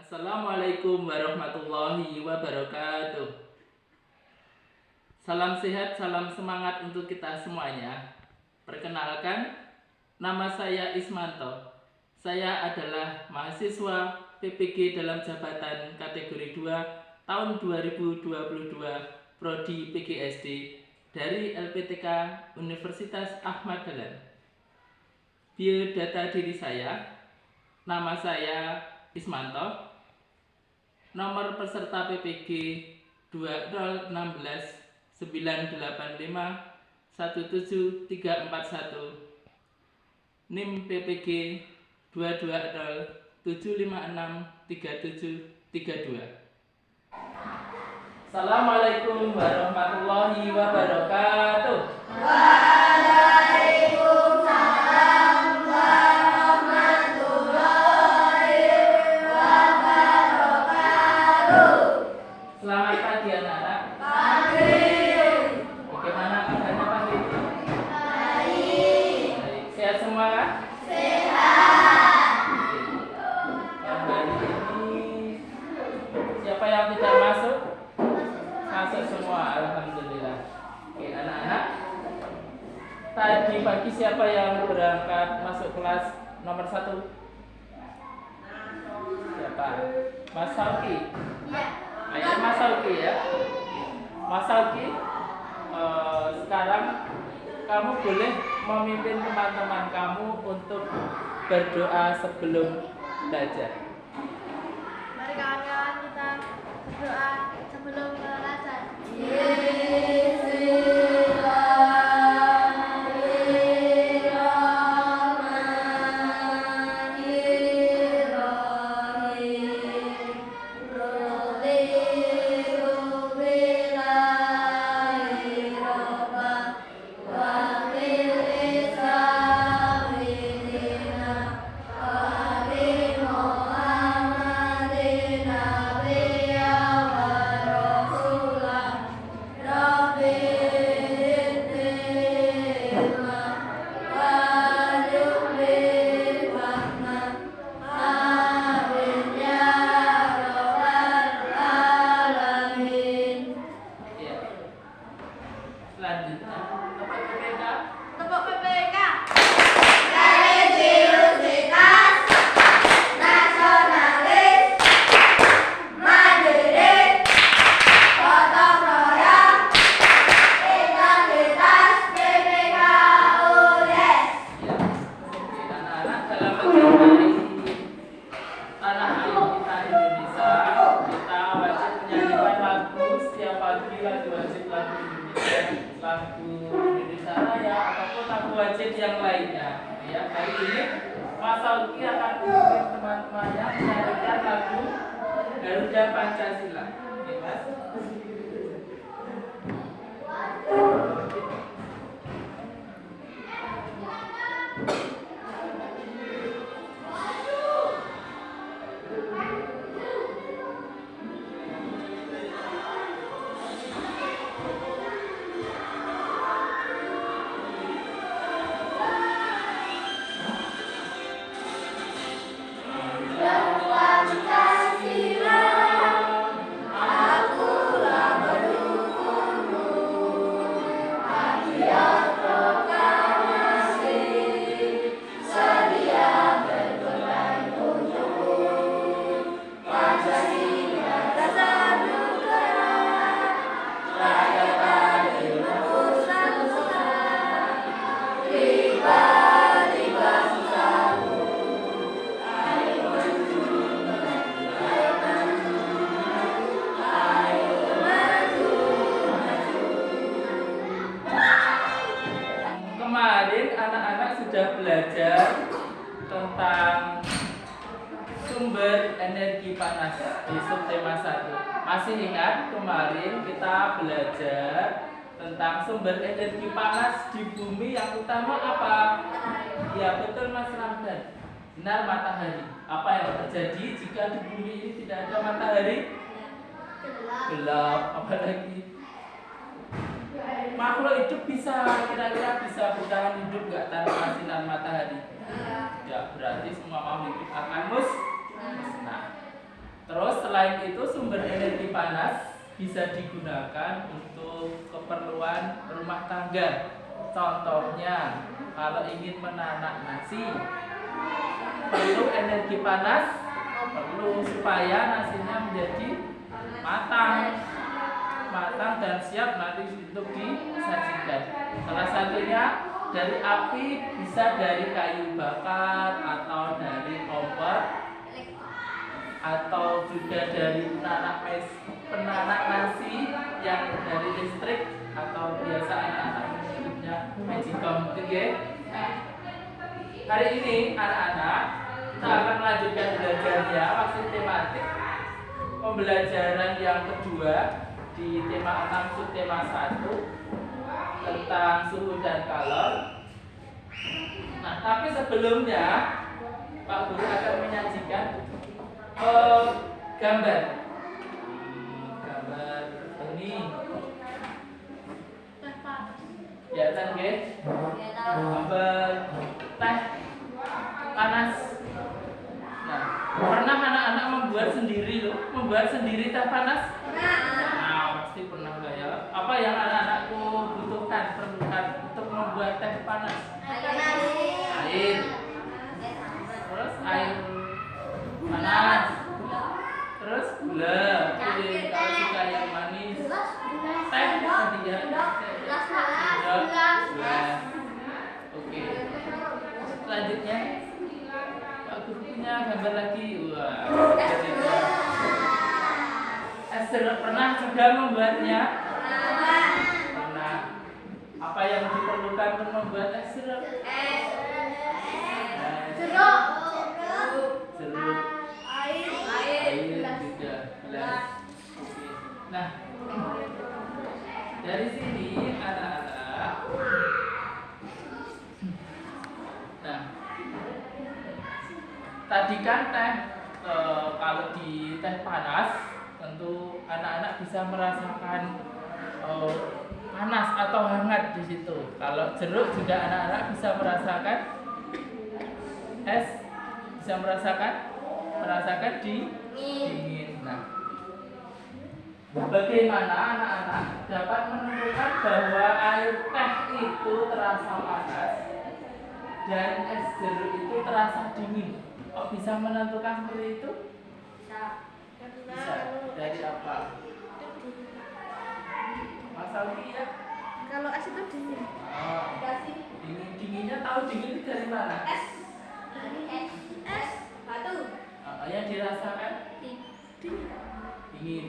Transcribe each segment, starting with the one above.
Assalamualaikum warahmatullahi wabarakatuh. Salam sehat, salam semangat untuk kita semuanya. Perkenalkan, nama saya Ismanto. Saya adalah mahasiswa PPG dalam jabatan kategori 2 tahun 2022 Prodi PGSD dari LPTK Universitas Ahmad Dahlan. Biodata diri saya, nama saya Ismanto. Nomor peserta PPG 2016 985 17341, NIM PPG 220 756 3732. Assalamualaikum warahmatullahi wabarakatuh. Waalaikumsalam warahmatullahi wabarakatuh. Selamat pagi anak-anak. Pagi. Bagaimana kabarnya pagi ini? Baik. Baik. Sehat semua kan? Sehat. Yang hari ini siapa yang tidak masuk? Masuk semua, alhamdulillah. Oke, anak-anak. Tadi pagi siapa yang berangkat masuk kelas nomor 1? Siapa? Mas Sauki. Ya. Ayo Mas Sauki ya. Mas Sauki, sekarang kamu boleh memimpin teman-teman kamu untuk berdoa sebelum belajar. Mari kawan-kawan kita berdoa sebelum belajar. Ya. Selanjutnya, apa PPK? Tepuk PPK. Religiusitas nasionalis mandiri gotong royong integritas PPK UNES. Ya. Oke, anak-anak, dalam mencintai tanah air kita Indonesia, kita wajib menyanyikan lagu setiap pagi, lagu wajib lagu Indonesia, lagu Indonesia Raya, ataupun lagu wajib yang lainnya. Ya, hari ini Mas Sauki akan memimpin teman-temannya menyanyikan lagu Garuda Pancasila. Oke, Mas. Pancasila, akulah mendukungmu. Patriot proklamasi, sedia berkorban untukmu. Pancasila dasar negara, rakyat adil memutuskan usaha, pribadi bangsamu. Kemarin anak-anak sudah belajar tentang sumber energi panas di subtema 1. Masih ingat kemarin kita belajar tentang sumber energi panas di bumi yang utama apa? Ya betul Mas Ramdan. Benar, matahari. Apa yang terjadi jika di bumi ini tidak ada matahari? Gelap. Apalagi makhluk hidup kira-kira bisa bertahan hidup nggak tanpa sinar matahari? Ya berarti semua makhluk hidup akan musnah. energi panas bisa digunakan untuk keperluan rumah tangga. Contohnya, kalau ingin menanak nasi, perlu energi panas, perlu supaya nasinya menjadi matang dan siap nanti untuk disajikan. Salah satunya dari api, bisa dari kayu bakar atau dari kompor, atau juga dari penanak nasi yang dari listrik, atau biasa anak-anak menyebutnya magicom gitu ya. Nah, hari ini anak-anak kita akan melanjutkan belajarnya masih tematik pembelajaran yang kedua di tema 6 subtema 1 tentang suhu dan kalor. Nah, tapi sebelumnya Pak Guru akan menyajikan gambar ini. Ya kan, nggih? Gambar teh panas. Nah, pernah anak-anak membuat sendiri teh panas? Nah, pasti pernah lah ya. Apa yang anak-anakku perlukan untuk membuat teh panas? Air. Terus air panas. Terus gula. Kalau suka yang manis. Teh tadi ya. Oke. Selanjutnya Pak Guru punya gambar lagi. Wah. Pernah juga membuatnya? Pernah. Apa yang diperlukan untuk membuat es sirup? Jeruk. Air juga. Gelas. Nah, dari sini anak-anak. Nah, tadi kan teh kalau di teh panas tentu anak-anak bisa merasakan panas atau hangat di situ. Kalau jeruk juga anak-anak bisa merasakan es, bisa merasakan dingin. Nah, bagaimana anak-anak dapat menentukan bahwa air teh itu terasa panas dan es jeruk itu terasa dingin? Kok bisa menentukan seperti itu? Bisa. Dari apa? Mas Alfi ya? Kalau es itu dingin. Dinginnya tahu dingin itu dari mana? Es batu. Yang dirasakan? Dingin.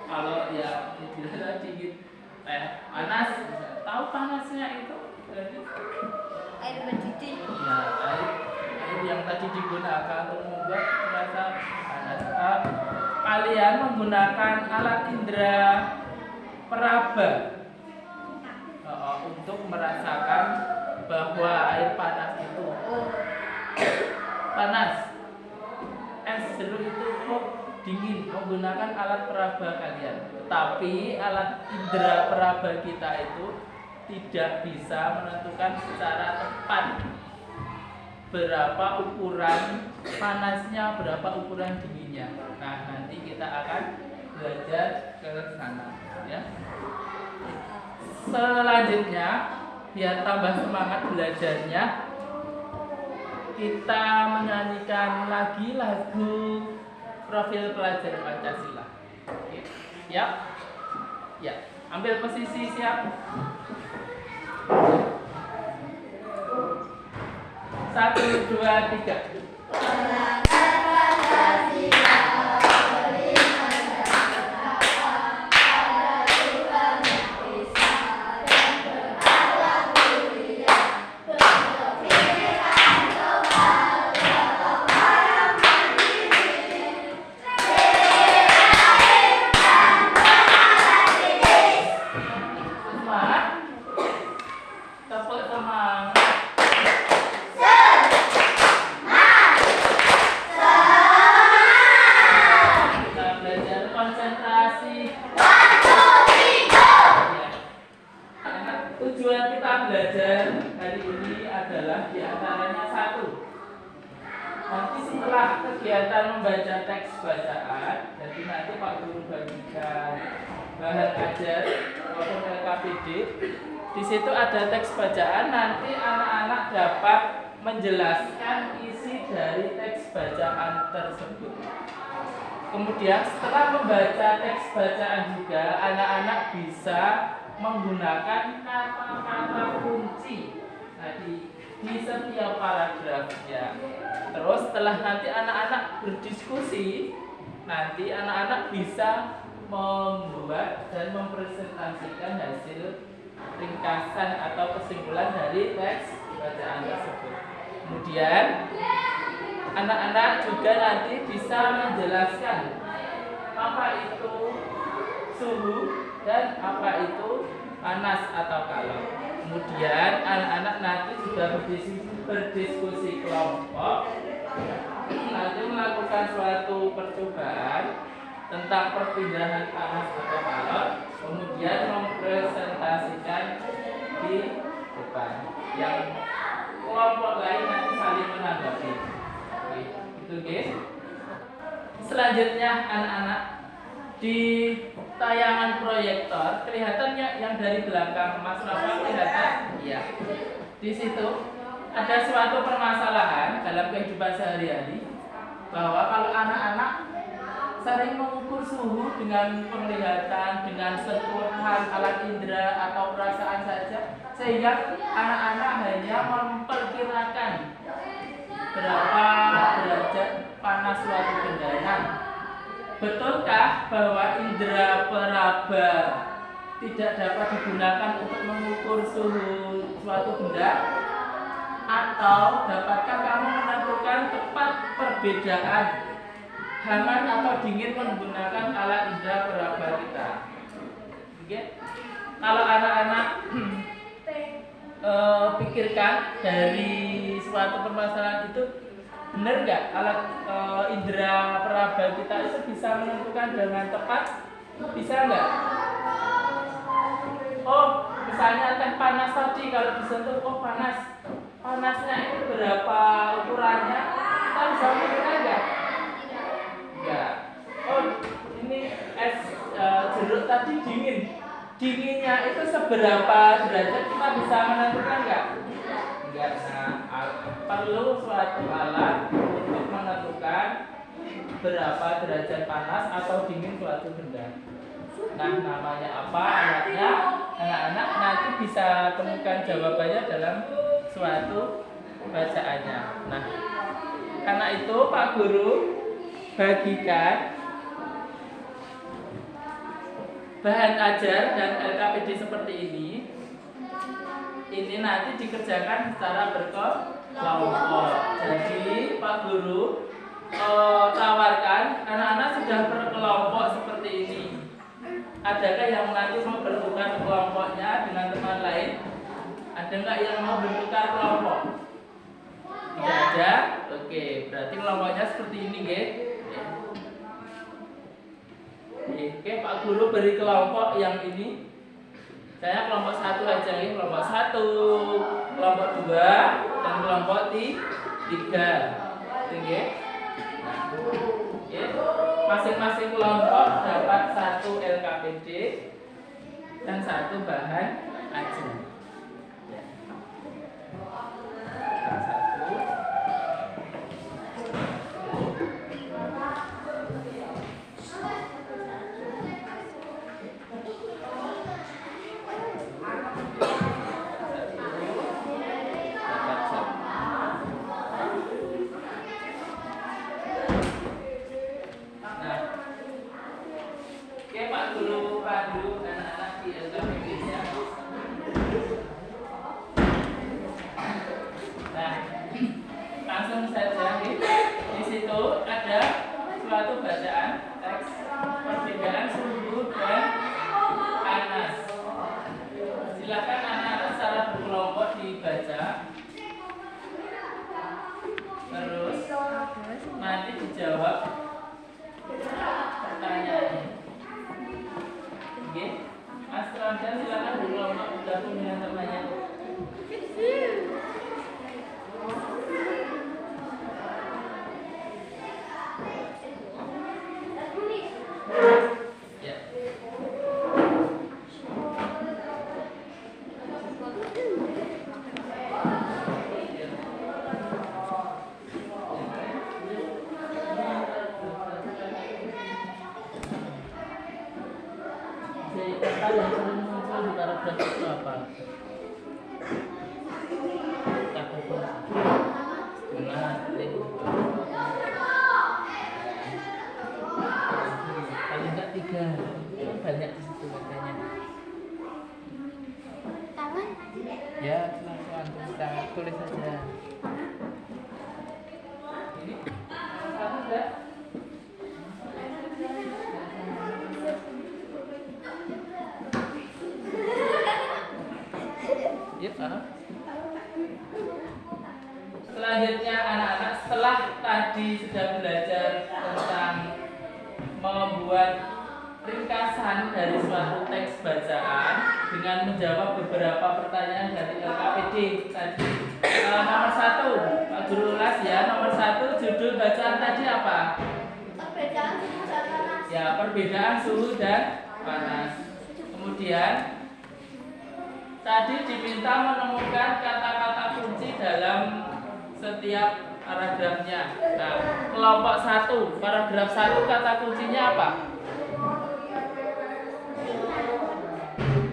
Kalau ya dirasakan dingin, panas. Tahu panasnya itu dari Air mendidih. ya, air yang tadi digunakan untuk membuat rasa panas. Kalian menggunakan alat indera peraba untuk merasakan bahwa air panas itu panas, es jeruk itu dingin, menggunakan alat peraba kalian. Tetapi alat indera peraba kita itu tidak bisa menentukan secara tepat berapa ukuran panasnya, berapa ukuran dinginnya. Nah, nanti kita akan belajar ke sana ya. Selanjutnya, biar tambah semangat belajarnya, kita menyanyikan lagi lagu Profil Pelajar Pancasila. Oke. Siap? Ya, ambil posisi siap. 1, 2, 3. Tepuk semangat. setelah kegiatan membaca teks bacaan, jadi nanti Pak Guru bagikan bahan ajar maupun LKPD. Di situ ada teks bacaan, nanti anak-anak dapat menjelaskan isi dari teks bacaan tersebut. Kemudian setelah membaca teks bacaan juga, anak-anak bisa menggunakan kata-kata kunci di setiap paragrafnya. Terus setelah nanti anak-anak berdiskusi, nanti anak-anak bisa membuat dan mempresentasikan hasil ringkasan atau kesimpulan dari teks bacaan tersebut. Kemudian anak-anak juga nanti bisa menjelaskan apa itu suhu dan apa itu panas atau kalor. Kemudian anak-anak nanti juga berdiskusi kelompok, nanti melakukan suatu percobaan tentang perpindahan panas atau kalor, kemudian mempresentasikan di depan. Yang kelompok lain nanti saling menanggapi. Itu guys. Selanjutnya anak-anak, di tayangan proyektor kelihatannya yang dari belakang Mas Rafa kelihatan? Iya. Di situ ada suatu permasalahan dalam kehidupan sehari-hari, bahwa kalau anak-anak sering mengukur suhu dengan penglihatan, dengan sentuhan alat indera atau perasaan saja, sehingga anak-anak hanya memperkirakan berapa derajat panas suatu benda. Nah, betulkah bahwa indera peraba tidak dapat digunakan untuk mengukur suhu suatu benda? Atau dapatkah kamu menentukan tepat perbedaan hangat atau dingin menggunakan alat indera peraba kita? Oke? Kalau anak-anak pikirkan dari suatu permasalahan itu, benar nggak alat indera peraba kita itu bisa menentukan dengan tepat? Bisa nggak? Oh, misalnya teh panas tadi, kalau disentuh, oh panas. Panasnya itu berapa ukurannya? Kita bisa menentukan nggak? Nggak. Oh, ini es jeruk tadi dingin. Dinginnya itu seberapa derajat, kita bisa menentukan nggak? Enggak. Nah, perlu suatu alat untuk menentukan berapa derajat panas atau dingin suatu benda. Nah, namanya apa alatnya? Anak-anak nanti bisa temukan jawabannya dalam suatu bacaannya. Nah, karena itu Pak Guru bagikan bahan ajar dan LKPD seperti ini. Ini nanti dikerjakan secara berkelompok. Jadi Pak Guru tawarkan anak-anak sudah berkelompok seperti ini. Adakah yang nanti mau bertukar kelompoknya dengan teman lain? Ada nggak yang mau bertukar kelompok? Tidak ada? Oke, berarti kelompoknya seperti ini, guys. Oke, Pak Guru beri kelompok yang ini. Saya kelompok 1 aja ya, kelompok 1, kelompok 2, dan kelompok 3. Oke. Masing-masing kelompok dapat 1 LKPD dan 1 bahan ajar. Nanti dijawab pertanyaannya. Oke, Mas Ramdan silakan bergabung dengan temannya. yang sering muncul di paragraf itu apa? Kata kunci. Benar, paling enggak 3. Banyak di situ katanya. Tangan. Ya, langsung tulis tangan, tulis saja. Ini kamu enggak? Yuk, selanjutnya anak-anak, setelah tadi sudah belajar tentang membuat ringkasan dari suatu teks bacaan dengan menjawab beberapa pertanyaan dari LKPD tadi. Nomor 1, Pak Guru ulas ya. Nomor 1, judul bacaan tadi apa? Perbedaan suhu dan panas. Ya, perbedaan suhu dan panas. Kemudian tadi diminta menemukan kata-kata kunci dalam setiap paragrafnya. Nah, kelompok 1, paragraf 1 kata kuncinya apa?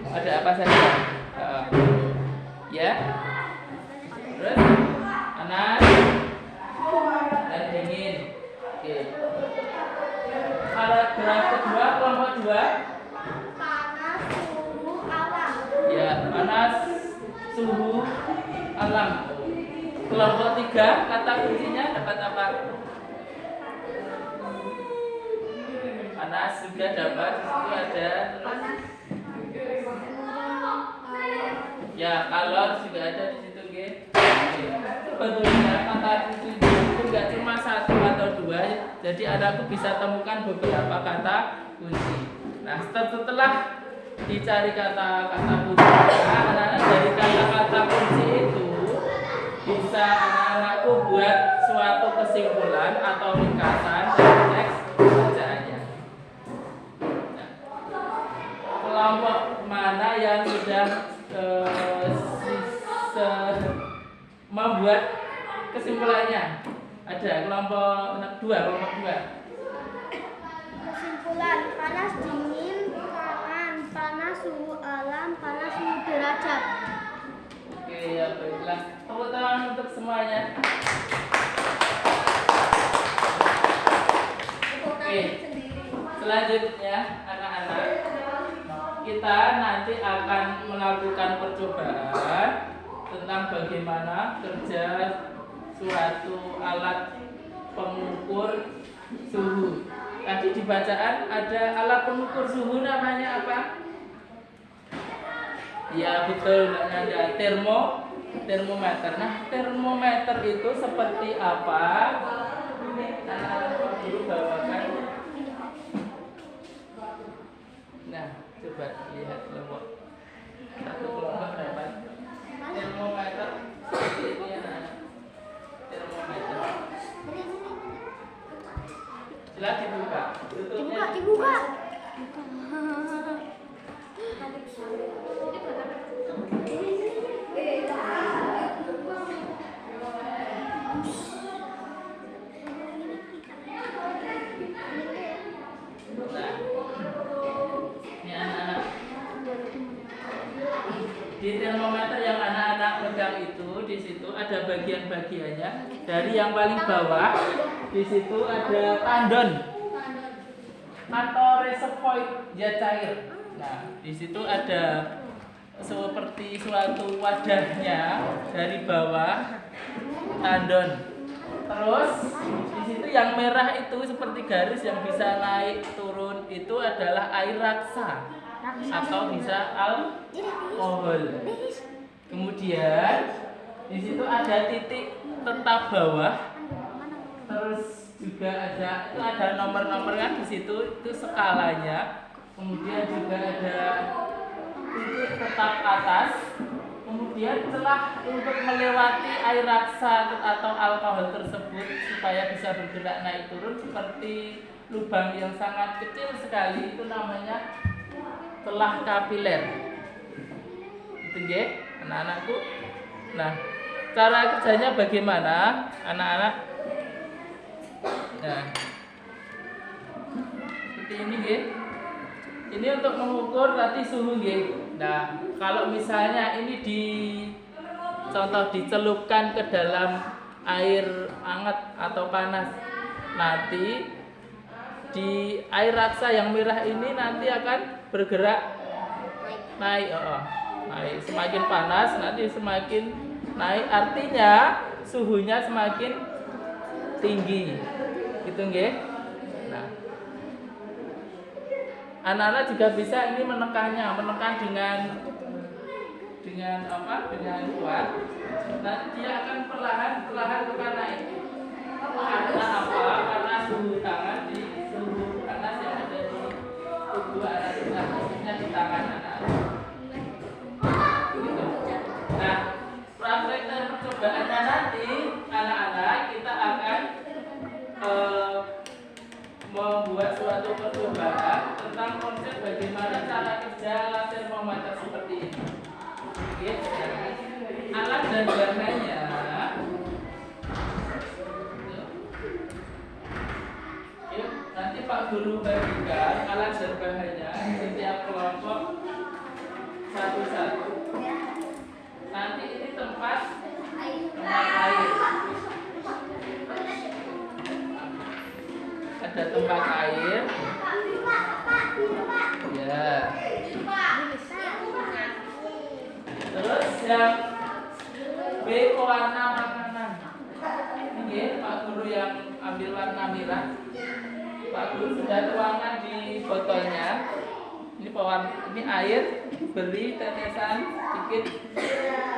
Ada apa saja? Ya. Terus panas dan dingin. Oke. Paragraf kedua, kelompok 2. Panas, suhu, alam. Ya, panas, suhu, alam. Kelompok 3, kata kuncinya dapat apa? Panas juga dapat. Itu ada. Ya, kalor juga ada di situ, G. Sebetulnya kata kunci itu nggak cuma 1 atau 2, jadi anakku bisa temukan beberapa kata kunci. Nah, setelah dicari kata-kata kunci, anak-anak dari kata-kata kunci itu bisa anak-anakku buat suatu kesimpulan atau ringkasan dari teks bacaannya. Nah, kelompok mana yang sudah membuat kesimpulannya? Ada kelompok 2. Kesimpulan, panas, dingin, tangan, panas, suhu, alam, panas, suhu, derajat. Oke, ya baiklah. Tepuk tangan untuk semuanya. Oke, selanjutnya anak-anak, kita nanti akan melakukan percobaan tentang bagaimana kerja suatu alat pengukur suhu. Tadi di bacaan ada alat pengukur suhu, namanya apa? Ya betul, ada termometer. Nah, termometer itu seperti apa? Anak-anak dulu bawakan. Nah, coba lihat kelompok. Satu kelompok dapat termometer seperti ini, anak-anak. Termometer. Silakan dibuka. Tutupnya Dibuka. Di termometer yang anak-anak pegang itu, di situ ada bagian-bagiannya. Dari yang paling bawah, di situ ada tandon atau reservoir zat cair. Nah, di situ ada seperti suatu wadahnya dari bawah, tandon. Terus di situ yang merah itu seperti garis yang bisa naik turun, itu adalah air raksa atau bisa alkohol. Kemudian di situ ada titik tetap bawah. Terus juga ada nomor-nomor kan di situ, itu skalanya. Kemudian juga ada titik tetap atas. Kemudian celah untuk melewati air raksa atau alkohol tersebut supaya bisa bergerak naik turun seperti lubang yang sangat kecil sekali, itu namanya celah kapiler. Itu nggih, anak-anakku. Nah, cara kerjanya bagaimana, anak-anak? Nah, seperti ini nggih. Ini untuk mengukur tadi suhu nggih. Nah, kalau misalnya ini contoh dicelupkan ke dalam air hangat atau panas, nanti di air raksa yang merah ini nanti akan bergerak naik. Naik. Semakin panas nanti semakin naik, artinya suhunya semakin tinggi. Gitu nggih. Nah, anak-anak juga bisa ini menekan dengan kuat. Nanti dia akan perlahan akan naik. Karena apa? Karena suhu tangan suhu panas yang ada di tubuh anak-anak, khususnya di tangan anak. Gitu. Nah, praktek dan percobaannya nanti anak-anak kita akan membuat suatu percobaan tentang konsep bagaimana cara kerja termometer seperti ini. Oke, alat dan bahannya. Yuk, nanti Pak Guru bagikan alat dan bahannya setiap kelompok satu-satu. Nanti ini tempat air. Ada tempat air. Ya. Terus yang B pewarna makanan. Ini Pak Guru yang ambil warna merah. Pak Guru sudah tuangkan di botolnya. Ini air, beri tetesan sedikit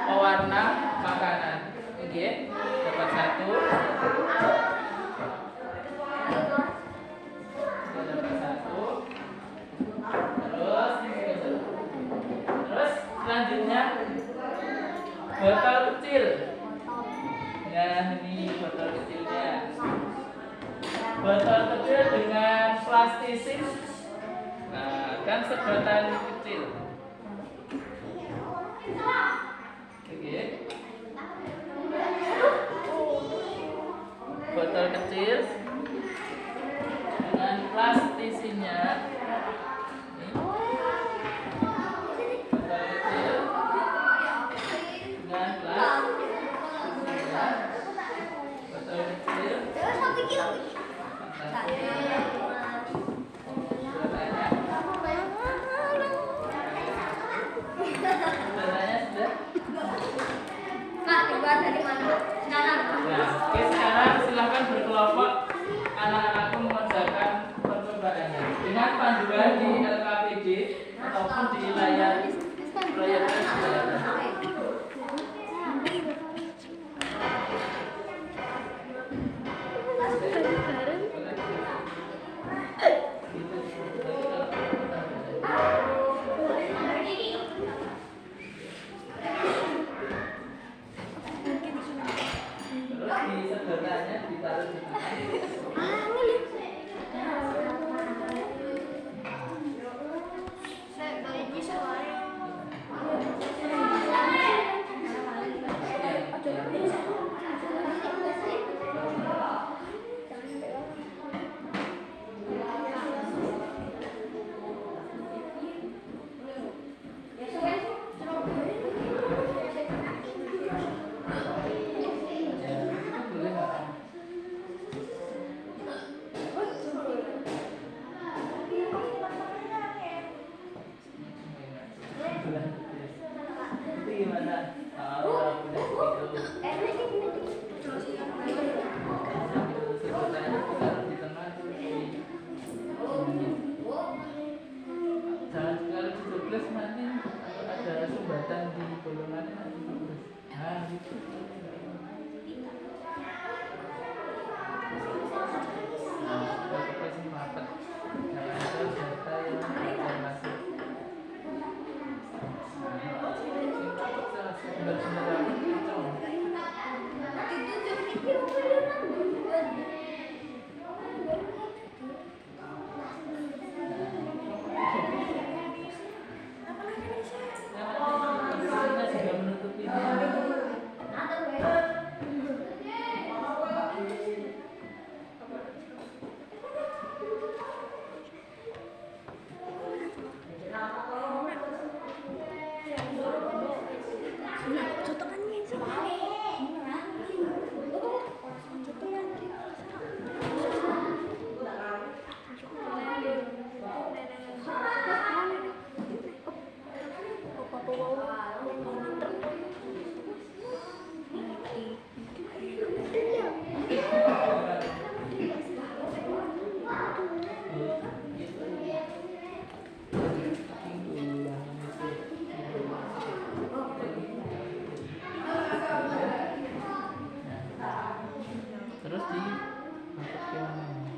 pewarna makanan. Oke, dapat satu. Terus selanjutnya botol kecil. Ya, ini botol kecilnya. Botol kecil dengan plastisin. Nah, kan sedotan kecil. Oke. Botol kecil dengan plastisinnya. Oke, sekarang silahkan berkelompok anak-anakku mengerjakan percobaannya dengan panduan di LKPD ataupun di layar proyektor.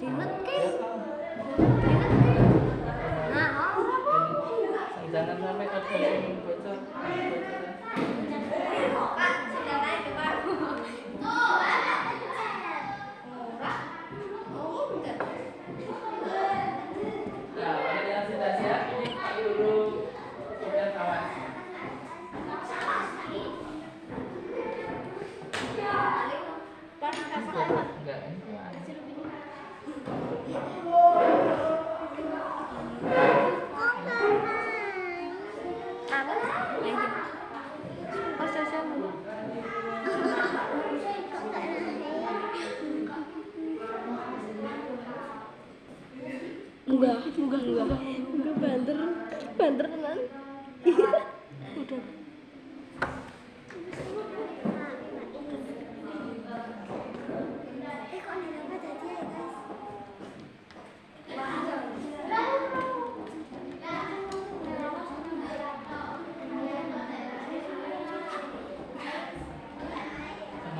Nah, jangan sampai ada yang bocor. Nah, yang sudah siap, ini dulu kemudian awas. Enggak, enggak banter tenan. Udah.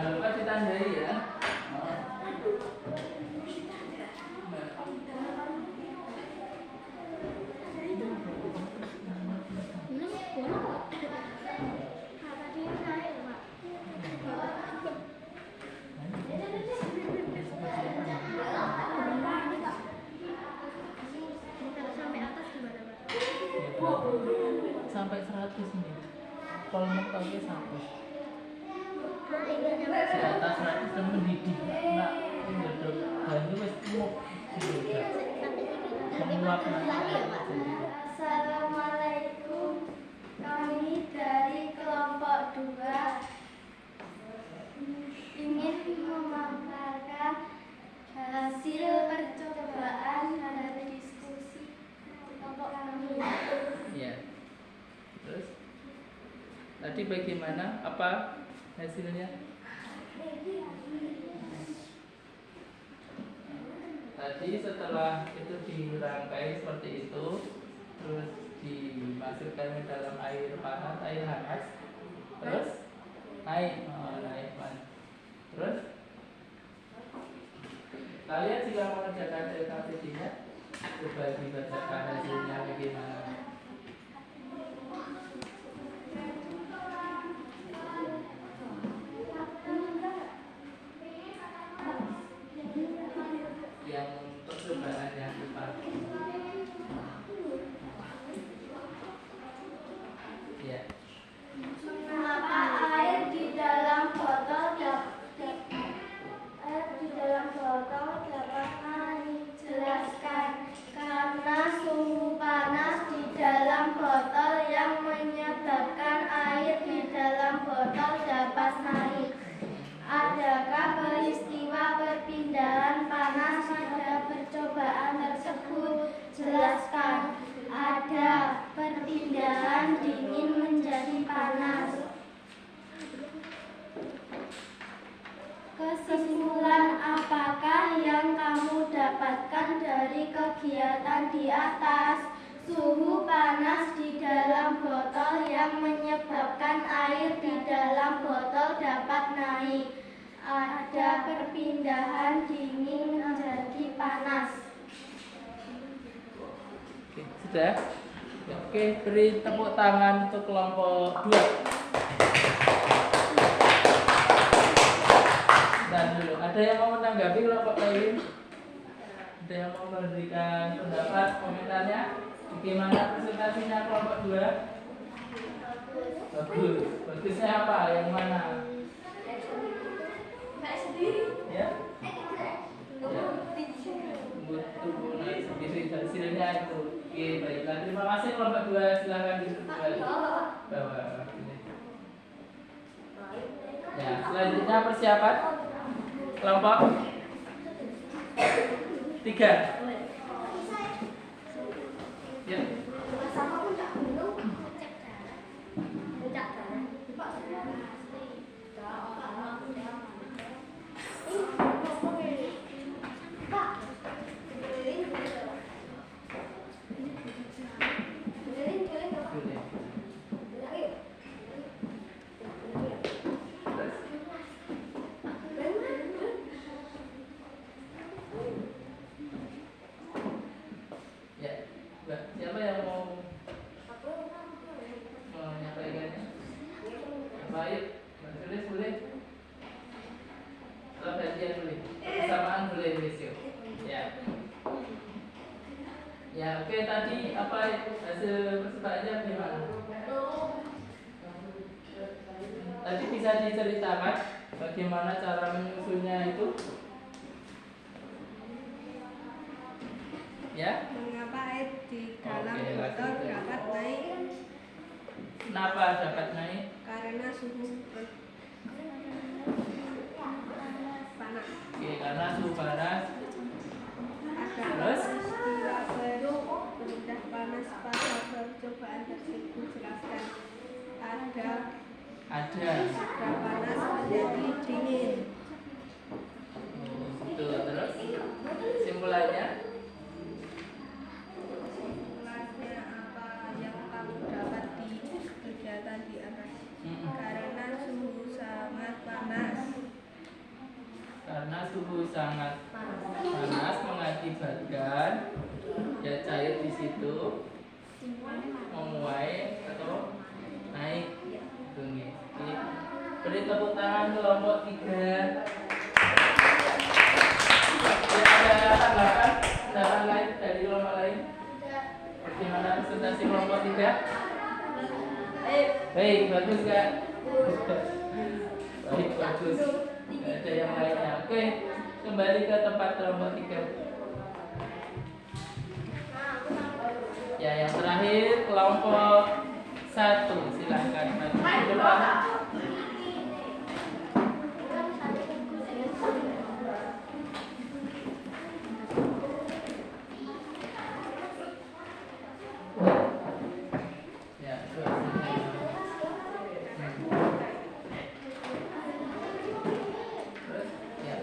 jangan lupa ditandai ya. Sampai 100 ini. Kalau mau pakai sampai di atas 100 dan mendidih. Enggak ngedok. Banyu wis emuk. Menguap nanti. Assalamualaikum. Kami dari kelompok 2 ingin memaparkan hasil percobaan dan diskusi kelompok kami. Iya. Terus tadi bagaimana? Apa hasilnya? Tadi setelah itu dirangkai seperti itu, terus dimasukkan ke dalam air panas, air hangat, terus naik, naik panas. Terus kalian jika mengerjakan LKPD-nya, coba dibacakan hasilnya bagaimana. Yang percobaan yang dipakai. Ya. Mengapa air di dalam botol dapat naik? Jelaskan. Karena suhu panas di dalam botol yang menyebabkan air di dalam botol dapat naik. Adakah peristiwa perpindahan panas pada percobaan tersebut? Jelaskan. Ada perpindahan dingin menjadi panas. Kesimpulan apakah yang kamu dapatkan dari kegiatan di atas? Suhu panas di dalam botol yang menyebabkan air di dalam botol dapat naik. Ada perpindahan dingin menjadi panas. Oke, sudah? Oke, beri tepuk tangan untuk kelompok 2. Dan dulu, ada yang mau menanggapi kelompok lain? Ada yang mau memberikan pendapat, komentarnya? Bagaimana presentasinya kelompok 2? Bagus. Bagusnya apa? Yang mana? Ya? Ya. Tunggu naik sendiri hasilnya itu. Oke, baiklah. Terima kasih kelompok 2. Silakan duduk kembali. Bawah. Ya, selanjutnya persiapan kelompok 3. Ya. tulis besok. Ya. Ya, oke, tadi apa hasil percobaannya gimana? Tadi bisa diceritakan bagaimana cara menyusunnya itu? Ya? Mengapa air di dalam Oke, botol lanjut. dapat naik? Kenapa dapat naik? Karena suhu panas. Oke, karena suhu panas. Ada Terus? peristiwa baru rendah panas pada percobaan tersebut. Jelaskan. Ada panas menjadi dingin. Itu terus simpulannya. Kesimpulannya apa yang kamu dapat di kegiatan di atas? Karena suhu sangat panas. Karena suhu sangat panas mengakibatkan ya cair di situ menguai atau naik. Oke. Beri tepuk tangan kelompok 3. Ada tanggapan lain dari kelompok lain? Bagaimana presentasi kelompok 3? Baik, bagus Kak. Baik, bagus. Nggak ada yang lainnya. Oke, kembali ke tempat kelompok 3. Ya, yang terakhir kelompok 1. Silahkan maju ke depan. Ya, terus. Terus, ya.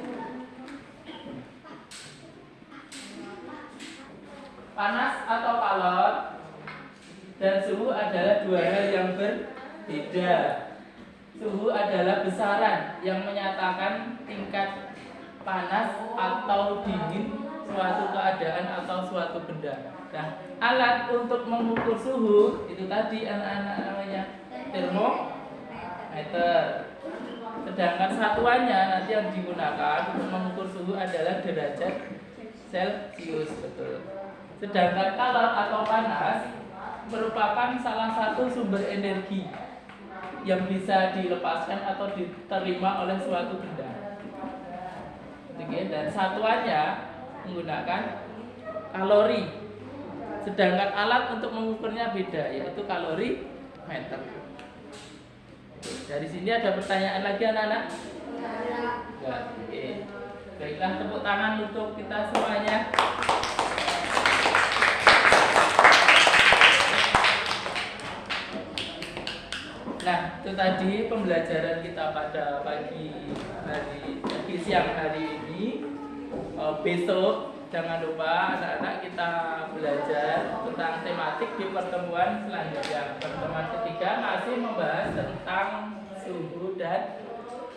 Panas atau kalor dan suhu adalah dua hal yang berbeda. Suhu adalah besaran yang menyatakan tingkat panas atau dingin suatu keadaan atau suatu benda. Nah, alat untuk mengukur suhu itu tadi anak-anak namanya termometer. Sedangkan satuannya nanti yang digunakan untuk mengukur suhu adalah derajat Celcius, betul. Sedangkan kalor atau panas merupakan salah satu sumber energi yang bisa dilepaskan atau diterima oleh suatu benda. Oke, dan satuannya menggunakan kalori. Sedangkan alat untuk mengukurnya beda, yaitu kalorimeter. Dari sini ada pertanyaan lagi anak-anak? Ya, oke. Baiklah, tepuk tangan untuk kita semuanya. Nah, itu tadi pembelajaran kita pada pagi siang hari ini. Besok jangan lupa anak-anak kita belajar tentang tematik di pertemuan selanjutnya. Pertemuan ketiga masih membahas tentang suhu dan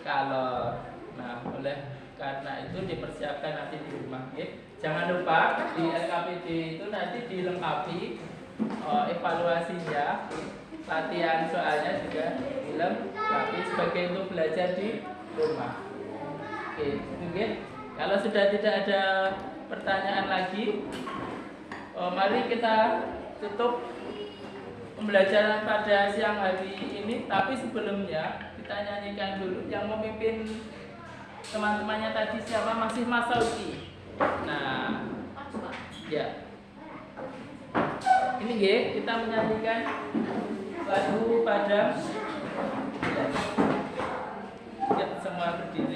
kalor. Nah, oleh karena itu dipersiapkan nanti di rumah. Jangan lupa di LKPD itu nanti dilengkapi evaluasinya. Latihan soalnya juga dilengkapi sebagai untuk belajar di rumah. Oke, mungkin kalau sudah tidak ada pertanyaan lagi, mari kita tutup pembelajaran pada siang hari ini. Tapi sebelumnya kita nyanyikan dulu. Yang memimpin teman-temannya tadi siapa? Masih Mas Sauki. Nah, ya. Ini kita menyanyikan lagu Padang. Ya, semua berdiri.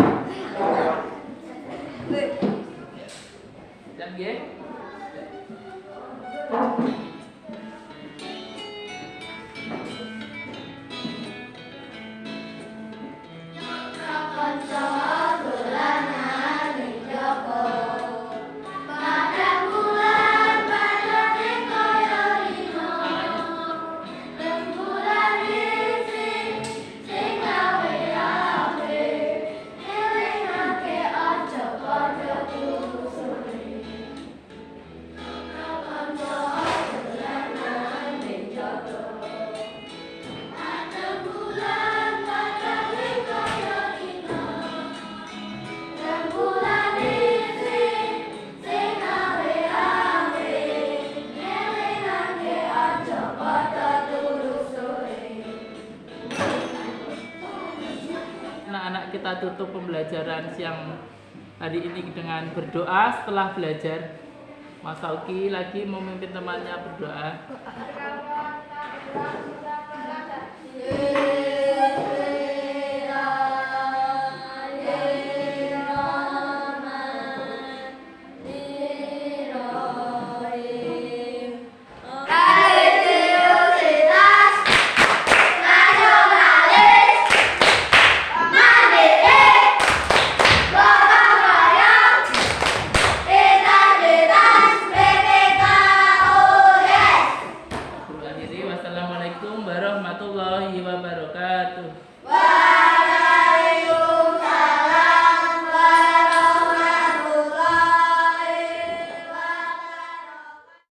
Dan kita tutup pembelajaran siang hari ini dengan berdoa setelah belajar. Mas Auki lagi memimpin temannya berdoa.